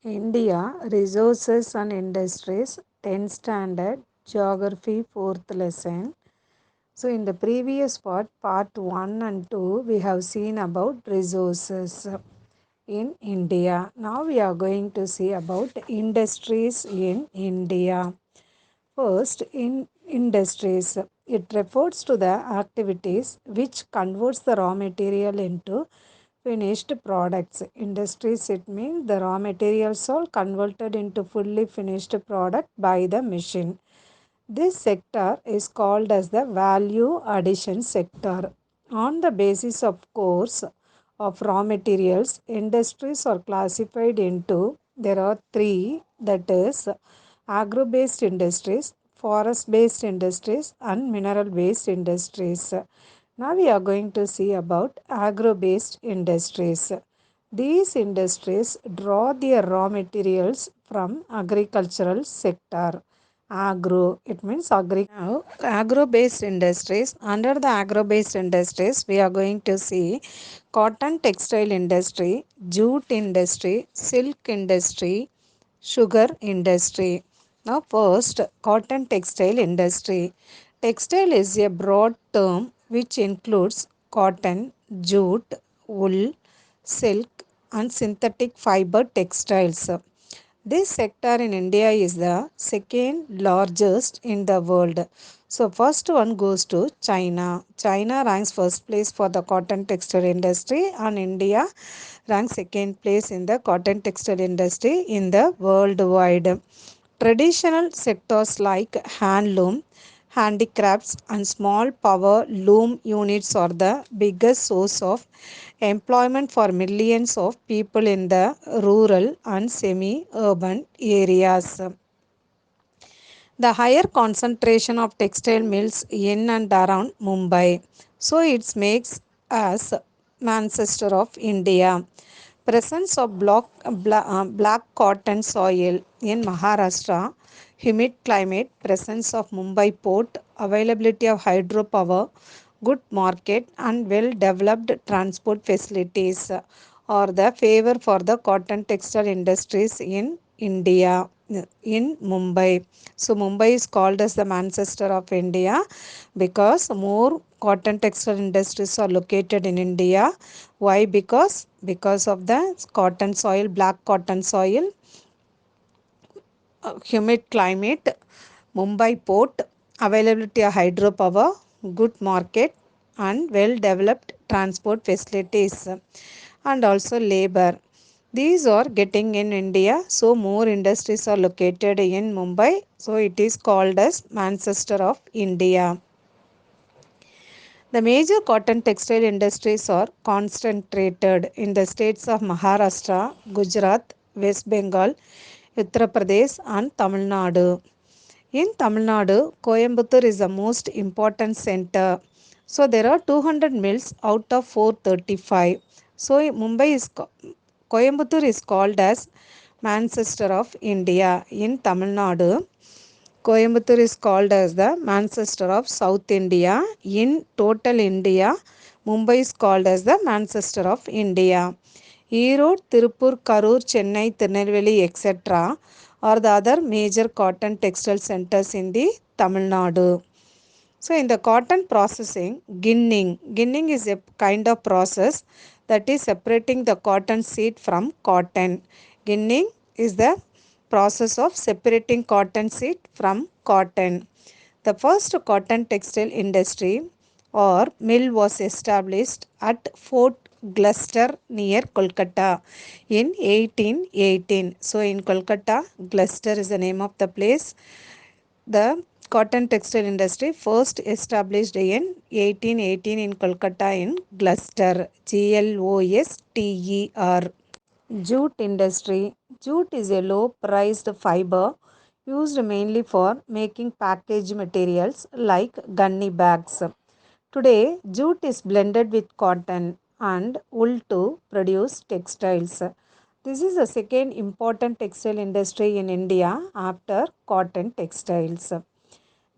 India Resources and Industries 10th Standard Geography 4th lesson. So in the previous part 1 and 2, we have seen about resources in India. Now we are going to see about industries in India. First, in industries, it refers to the activities which converts the raw material into finished products. Industries, it means the raw materials are converted into fully finished product by the machine. This sector is called as the value addition sector. On the basis of course of raw materials, industries are classified into there are three, that is agro based industries, forest based industries and mineral based industries. Now we are going to see about agro based industries. These industries draw their raw materials from agricultural sector. Agro, it means agri. Now, agro based industries. Under the agro based industries, we are going to see cotton textile industry, jute industry, silk industry, sugar industry. Now, first, cotton textile industry. Textile is a broad term which includes cotton, jute, wool, silk, and synthetic fiber textiles. This sector in India is the second largest in the world. So first one goes to China. China ranks first place for the cotton textile industry and India ranks second place in the cotton textile industry in the worldwide. Traditional sectors like handloom, handicrafts and small power loom units are the biggest source of employment for millions of people in the rural and semi-urban areas. The higher concentration of textile mills in and around Mumbai. So it makes us Manchester of India. Presence of black cotton soil in Maharashtra, humid climate, presence of Mumbai port, availability of hydropower, good market and well developed transport facilities are the favor for the cotton textile industries in India, in Mumbai. So Mumbai is called as the Manchester of India because more cotton textile industries are located in India. Why? Because of the cotton soil, black cotton soil, humid climate, Mumbai port, availability of hydropower, good market, and well developed transport facilities, and also labor. These are getting in India, so more industries are located in Mumbai, so it is called as Manchester of India. The major cotton textile industries are concentrated in the states of Maharashtra, Gujarat, West Bengal, Uttar Pradesh, and Tamil Nadu. In Tamil Nadu, Coimbatore is the most important center. So there are 200 mills out of 435. So Coimbatore is called as Manchester of India. In Tamil Nadu, Coimbatore is called as the Manchester of South India. In total India, Mumbai is called as the Manchester of India. Erode, Tirupur, Karur, Chennai, Tirunelveli, etc. are the other major cotton textile centers in the Tamil Nadu. So, in the cotton processing, ginning is a kind of process that is separating the cotton seed from cotton. Ginning is the process of separating cotton seed from cotton. The first cotton textile industry or mill was established at Fort Gloucester near Kolkata in 1818. So, in Kolkata, Gloucester is the name of the place. The cotton textile industry first established in 1818 in Kolkata in Gloucester, Gloster. Jute industry. Jute is a low priced fiber used mainly for making package materials like gunny bags. Today, jute is blended with cotton and wool to produce textiles. This is the second important textile industry in India after cotton textiles.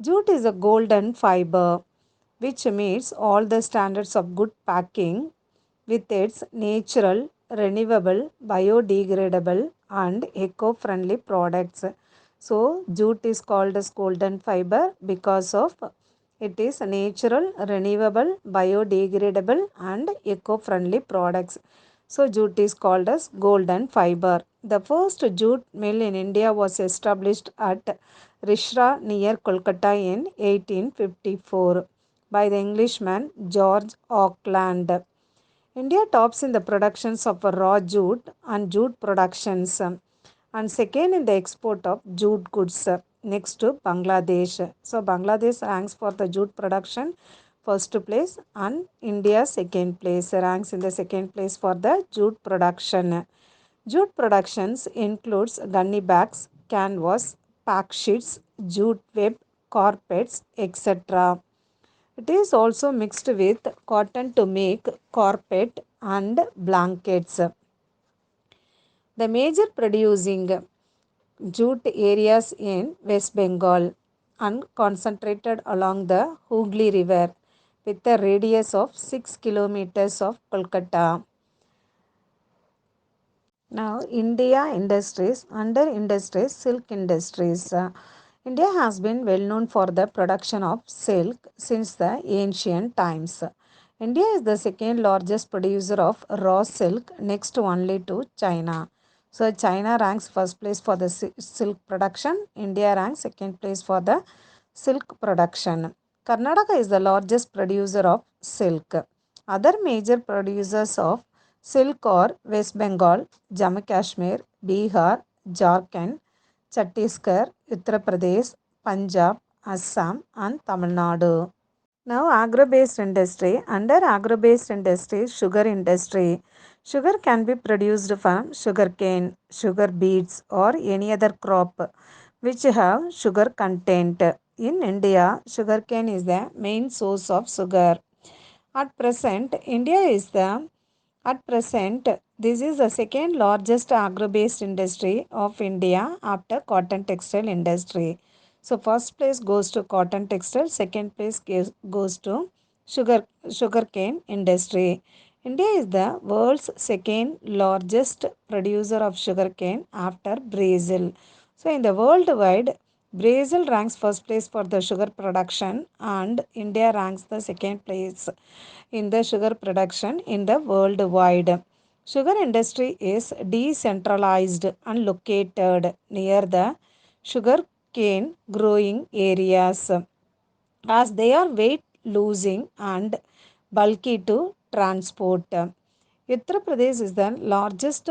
Jute is a golden fiber which meets all the standards of good packing with its natural renewable, biodegradable, and eco-friendly products. So, jute is called as golden fiber because of it is natural, renewable, biodegradable, and eco-friendly products. So, jute is called as golden fiber. The first jute mill in India was established at Rishra near Kolkata in 1854 by the Englishman George Auckland. India tops in the productions of raw jute and jute productions and second in the export of jute goods next to Bangladesh. So Bangladesh ranks for the jute production first place and India second place ranks in the second place for the jute production. Jute productions includes gunny bags, canvas, pack sheets, jute web, carpets, etc. It is also mixed with cotton to make carpet and blankets. The major producing jute areas in West Bengal and concentrated along the Hooghly River with a radius of 6 kilometers of Kolkata. Now, India industries, under industries, silk industries. India has been well known for the production of silk since the ancient times. India is the second largest producer of raw silk next only to China. So, China ranks first place for the silk production. India ranks second place for the silk production. Karnataka is the largest producer of silk. Other major producers of silk are West Bengal, Jammu Kashmir, Bihar, Jharkhand, Chhattisgarh, Uttar Pradesh, Punjab, Assam, and Tamil Nadu. Now, agro-based industry. Under agro-based industry, sugar industry. Sugar can be produced from sugarcane, sugar beets, or any other crop which have sugar content. In India, sugarcane is the main source of sugar. At present, India is the at present, this is the second largest agro-based industry of India after cotton textile industry. So first place goes to cotton textile, second place goes to sugarcane industry. India is the world's second largest producer of sugarcane after Brazil. So in the worldwide, Brazil ranks first place for the sugar production and India ranks the second place in the sugar production in the worldwide. Sugar industry is decentralized and located near the sugar cane growing areas as they are weight losing and bulky to transport. Uttar Pradesh is the largest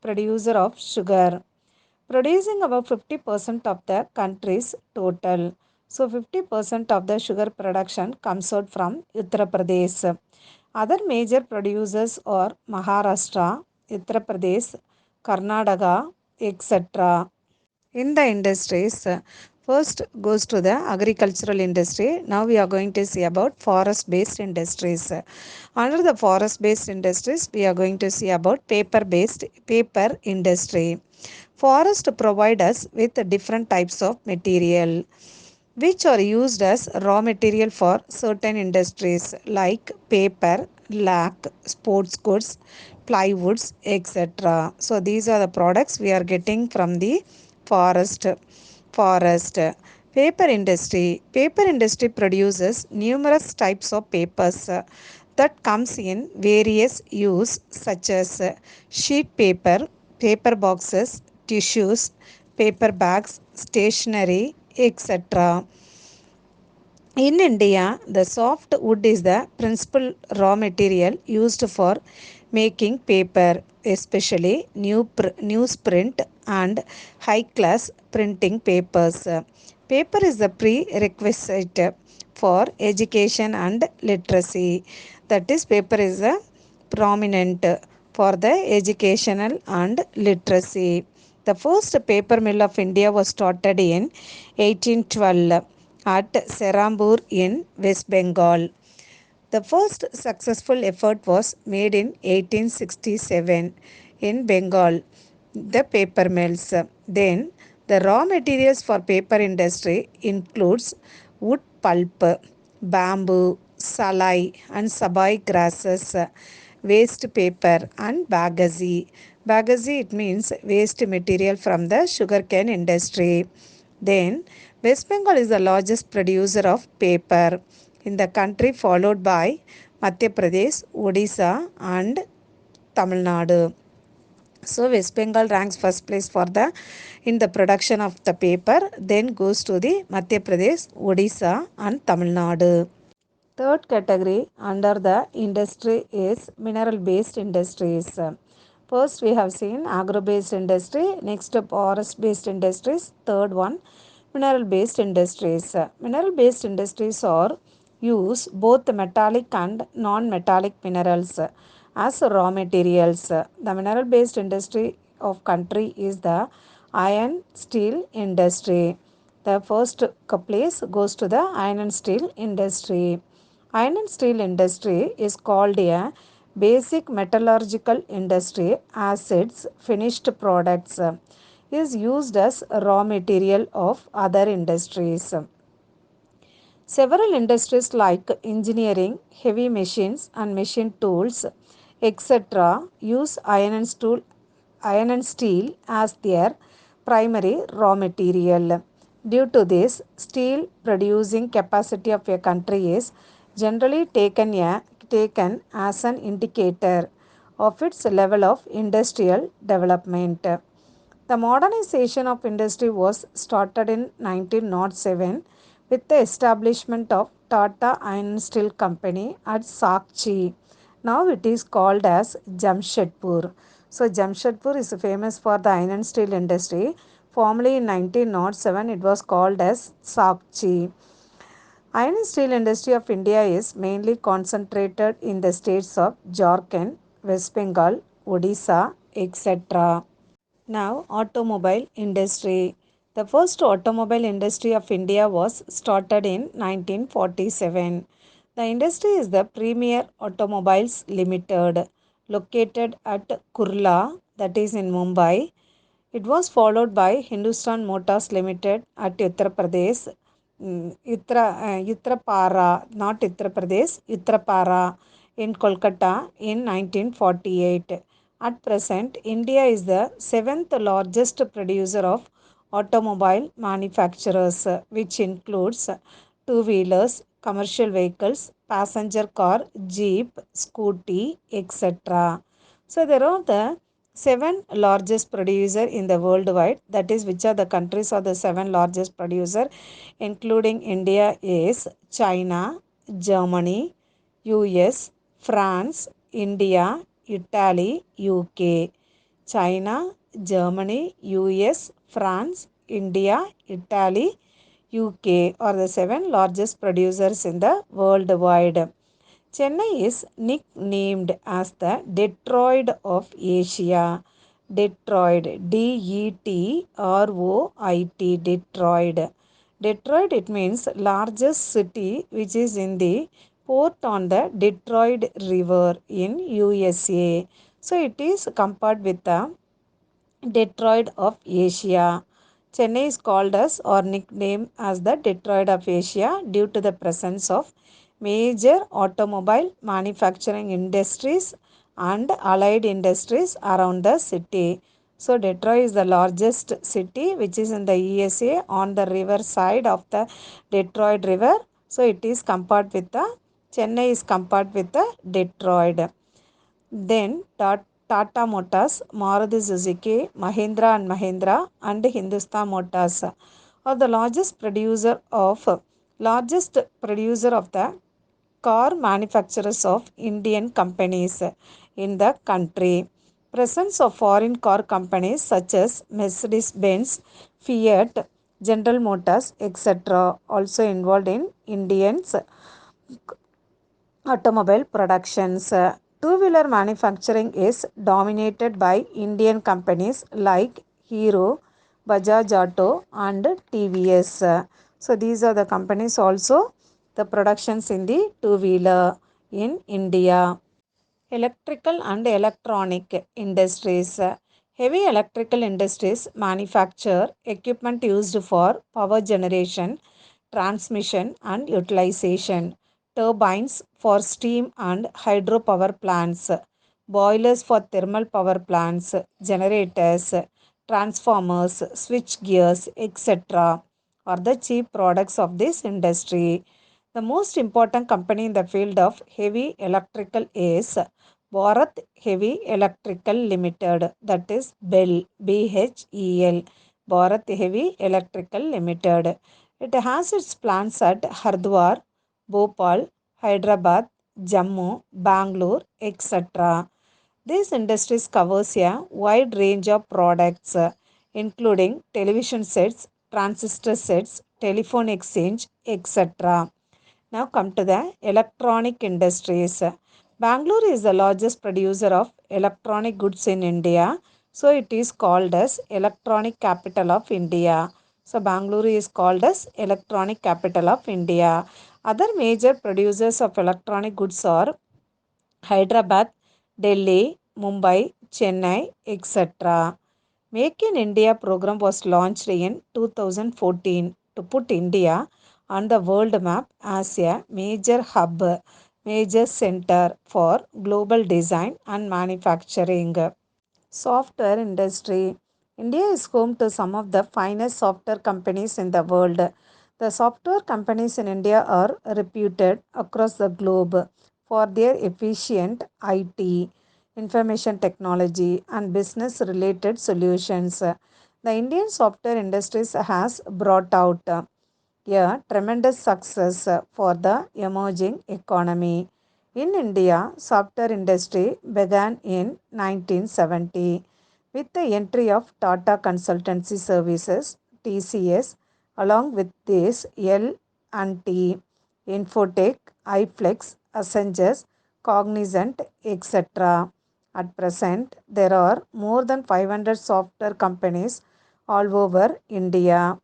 producer of sugar, producing about 50% of the country's total. So 50% of the sugar production comes out from Uttar Pradesh. Other major producers are Maharashtra, Uttar Pradesh, Karnataka, etc. In the industries, first goes to the agricultural industry. Now we are going to see about forest based industries. Under the forest based industries, we are going to see about paper industry. Forest provide us with different types of material which are used as raw material for certain industries like paper, lac, sports goods, plywoods, etc. So these are the products we are getting from the forest. Forest. Paper industry produces numerous types of papers that comes in various use such as sheet paper, paper boxes, tissues, paper bags, stationery, etc. In India, the soft wood is the principal raw material used for making paper, especially newsprint and high class printing papers. Paper is the prerequisite for education and literacy. That is, paper is a prominent for the educational and literacy. The first paper mill of India was started in 1812 at Serambur in West Bengal. The first successful effort was made in 1867 in Bengal, the paper mills. Then the raw materials for paper industry includes wood pulp, bamboo, salai and sabai grasses, waste paper and bagasse. Bagasse it means waste material from the sugarcane industry. Then West Bengal is the largest producer of paper in the country, followed by Madhya Pradesh, Odisha and Tamil Nadu. So West Bengal ranks first place for the in the production of the paper, then goes to the Madhya Pradesh, Odisha and Tamil Nadu. Third category under the industry is mineral based industries. First we have seen agro based industry, next forest based industries, third one mineral based industries. Mineral based industries are use both metallic and non metallic minerals as raw materials. The mineral based industry of country is the iron steel industry. The first place goes to the iron and steel industry. Iron and steel industry is called a basic metallurgical industry as its finished products is used as raw material of other industries. Several industries like engineering, heavy machines and machine tools, etc. use iron and steel as their primary raw material. Due to this, steel producing capacity of a country is generally taken as an indicator of its level of industrial development. The modernization of industry was started in 1907 with the establishment of Tata Iron Steel Company at Sakchi. Now it is called as Jamshedpur. So Jamshedpur is famous for the iron and steel industry. Formerly in 1907 it was called as Sakchi. Iron and steel industry of India is mainly concentrated in the states of Jharkhand, West Bengal, Odisha, etc. Now, automobile industry. The first automobile industry of India was started in 1947. The industry is the Premier Automobiles Limited, located at Kurla, that is in Mumbai. It was followed by Hindustan Motors Limited at Uttar Pradesh, Uttarpara, not Uttar Pradesh, Uttarpara in Kolkata in 1948. At present, India is the seventh largest producer of automobile manufacturers, which includes two-wheelers, commercial vehicles, passenger car, jeep, scooty, etc. So there are the seven largest producer in the worldwide. That is, which are the countries are the seven largest producer, including India is China, Germany, US, France, India, Italy, UK. China, Germany, US, France, India, Italy, UK are the seven largest producers in the worldwide. Chennai is nicknamed as the Detroit of Asia. Detroit, Detroit, Detroit. Detroit, it means largest city which is in the port on the Detroit River in USA. So it is compared with the Detroit of Asia. Chennai is called as or nicknamed as the Detroit of Asia due to the presence of major automobile manufacturing industries and allied industries around the city. So Detroit is the largest city which is in the USA on the river side of the Detroit River. So it is compared with the Chennai is compared with the Detroit. Then Tata Motors, Maruti Suzuki, Mahindra and Mahindra and Hindustan Motors are the largest producer of the car manufacturers of Indian companies in the country. Presence of foreign car companies such as Mercedes-Benz, Fiat, General Motors, etc. also involved in Indians automobile productions. Two-wheeler manufacturing is dominated by Indian companies like Hero, Bajaj Auto and TVS. So these are the companies also the productions in the two-wheeler in India. Electrical and electronic industries. Heavy electrical industries manufacture equipment used for power generation, transmission and utilization, turbines for steam and hydropower plants, boilers for thermal power plants, generators, transformers, switch gears, etc. are the cheap products of this industry. The most important company in the field of heavy electrical is Bharat Heavy Electrical Limited, that is BHEL, BHEL, Bharat Heavy Electrical Limited. It has its plants at Hardwar, Bhopal, Hyderabad, Jammu, Bangalore, etc. These industries covers a wide range of products, including television sets, transistor sets, telephone exchange, etc. Now come to the electronic industries. Bangalore is the largest producer of electronic goods in India. So it is called as electronic capital of India. So Bangalore is called as electronic capital of India. Other major producers of electronic goods are Hyderabad, Delhi, Mumbai, Chennai, etc. Make in India program was launched in 2014 to put India on the world map as a major hub, major center for global design and manufacturing. Software industry. India is home to some of the finest software companies in the world. The software companies in India are reputed across the globe for their efficient IT, information technology, and business related solutions. The Indian software industries has brought out a tremendous success for the emerging economy. In India, software industry began in 1970 with the entry of Tata Consultancy Services (TCS). Along with this, L&T, Infotech, iFlex, Accenture, Cognizant, etc. At present, there are more than 500 software companies all over India.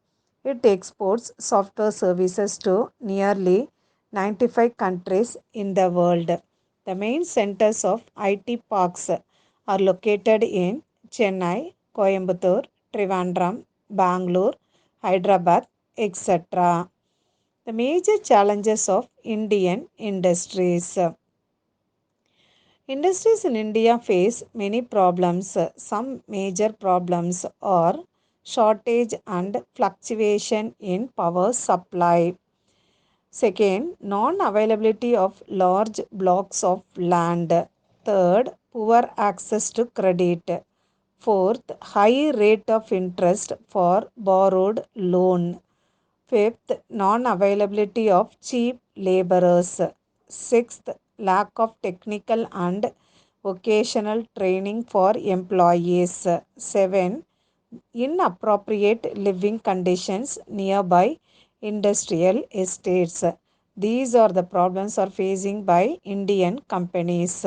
It exports software services to nearly 95 countries in the world. The main centers of IT parks are located in Chennai, Coimbatore, Trivandrum, Bangalore, Hyderabad, etc. The major challenges of Indian industries. Industries in India face many problems. Some major problems are shortage and fluctuation in power supply. Second, non availability of large blocks of land. Third, poor access to credit. Fourth, high rate of interest for borrowed loan. Fifth, non availability of cheap laborers. Sixth, lack of technical and vocational training for employees. 7. Inappropriate living conditions nearby industrial estates. These are the problems are facing by Indian companies.